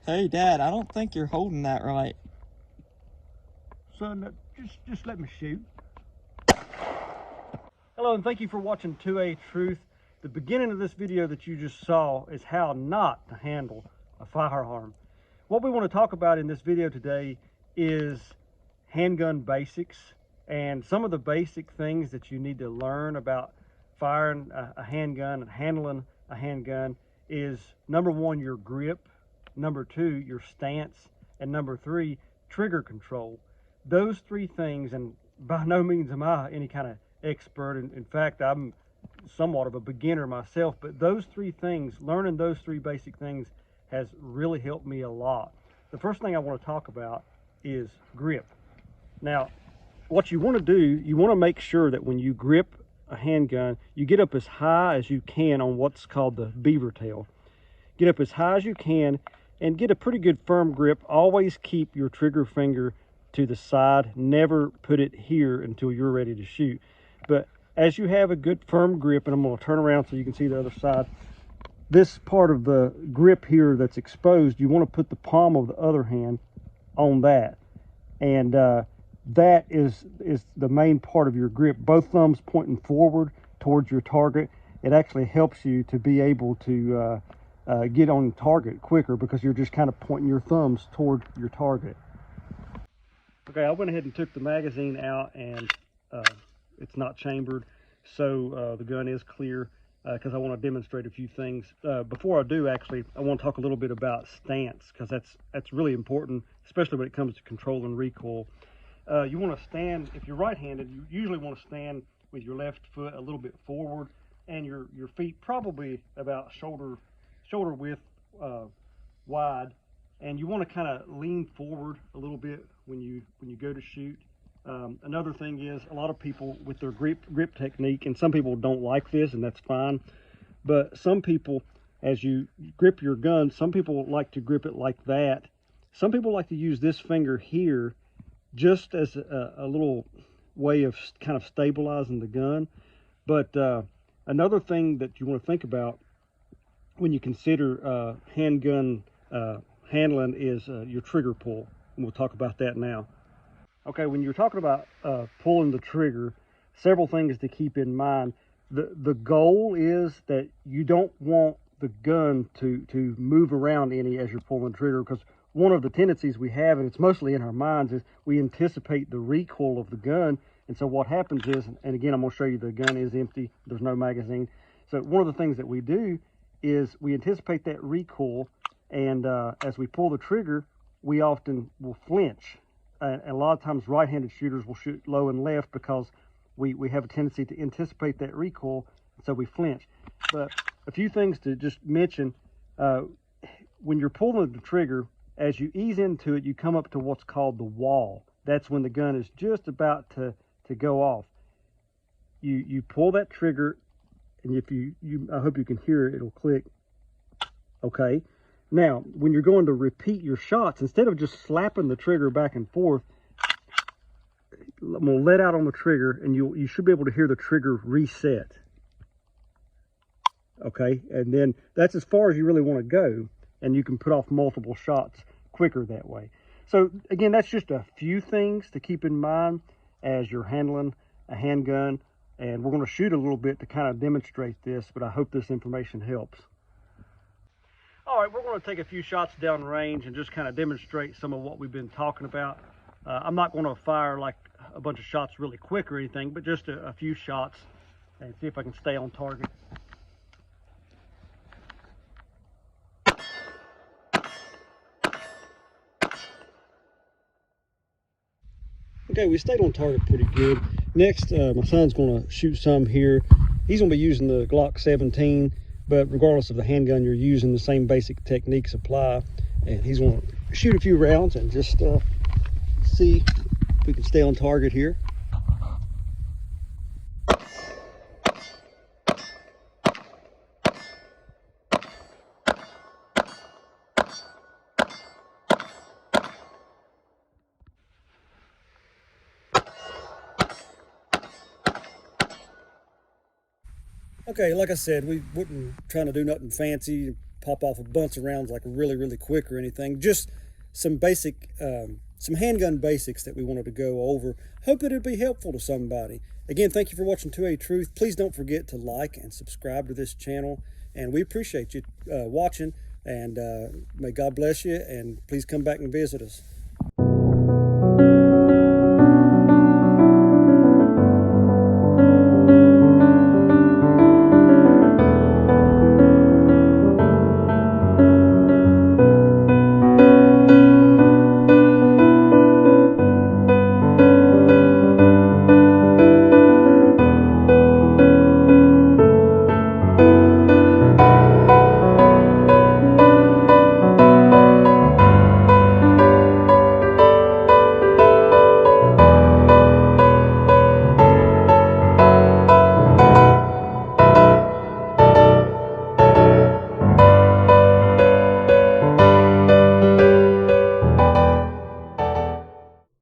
Hey, Dad, I don't think you're holding that right. Son, just let me shoot. Hello, and thank you for watching 2A Truth. The beginning of this video that you just saw is how not to handle a firearm. What we want to talk about in this video today is handgun basics and some of the basic things that you need to learn about firing a handgun and handling a handgun is number one, your grip, number two, your stance, and number three, trigger control. Those three things, and by no means am I any kind of expert. In fact, I'm somewhat of a beginner myself, but those three things, learning those three basic things has really helped me a lot. The first thing I want to talk about is grip. Now, what you want to do, you want to make sure that when you grip a handgun, you get up as high as you can on what's called the beaver tail. Get up as high as you can and get a pretty good firm grip. Always keep your trigger finger to the side. Never put it here until you're ready to shoot. But as you have a good firm grip, and I'm going to turn around so you can see the other side, this part of the grip here that's exposed, you want to put the palm of the other hand on that. And that is the main part of your grip. Both thumbs pointing forward towards your target. It actually helps you to be able to get on target quicker because you're just kind of pointing your thumbs toward your target. Okay, I went ahead and took the magazine out, and it's not chambered, so the gun is clear because I want to demonstrate a few things. Before I do, actually, I want to talk a little bit about stance because that's really important, especially when it comes to controlling recoil. You want to stand, if you're right-handed, you usually want to stand with your left foot a little bit forward and your feet probably about shoulder width wide, and you want to kind of lean forward a little bit when you go to shoot. Another thing is, a lot of people with their grip technique, and some people don't like this, and that's fine, but some people, as you grip your gun, some people like to grip it like that. Some people like to use this finger here just as a little way of kind of stabilizing the gun. But another thing that you want to think about when you consider handgun handling is your trigger pull, and we'll talk about that now. Okay, when you're talking about pulling the trigger, several things to keep in mind. The goal is that you don't want the gun to move around any as you're pulling the trigger, because one of the tendencies we have, and it's mostly in our minds, is we anticipate the recoil of the gun. And so what happens is, and again, I'm going to show you the gun is empty, there's no magazine. So one of the things that we do is we anticipate that recoil, and as we pull the trigger, we often will flinch. And a lot of times right-handed shooters will shoot low and left because we have a tendency to anticipate that recoil, so we flinch. But a few things to just mention, when you're pulling the trigger, as you ease into it, you come up to what's called the wall. That's when the gun is just about to go off. You pull that trigger, and if I hope you can hear it, it'll click. Okay. Now, when you're going to repeat your shots, instead of just slapping the trigger back and forth, I'm going to let out on the trigger, and you should be able to hear the trigger reset. Okay, and then that's as far as you really want to go, and you can put off multiple shots quicker that way. So again, that's just a few things to keep in mind as you're handling a handgun, and we're going to shoot a little bit to kind of demonstrate this, but I hope this information helps. All right, we're going to take a few shots down range and just kind of demonstrate some of what we've been talking about. I'm not going to fire like a bunch of shots really quick or anything, but just a few shots and see if I can stay on target. Okay, we stayed on target pretty good. Next, my son's going to shoot some here. He's going to be using the Glock 17, but regardless of the handgun you're using, the same basic techniques apply. And he's going to shoot a few rounds and just see if we can stay on target here. Okay, like I said, we wasn't trying to do nothing fancy, pop off a bunch of rounds like really quick or anything. Just some basic, some handgun basics that we wanted to go over. Hope it'll be helpful to somebody. Again, thank you for watching 2A Truth. Please don't forget to like and subscribe to this channel. And we appreciate you watching. And may God bless you. And please come back and visit us.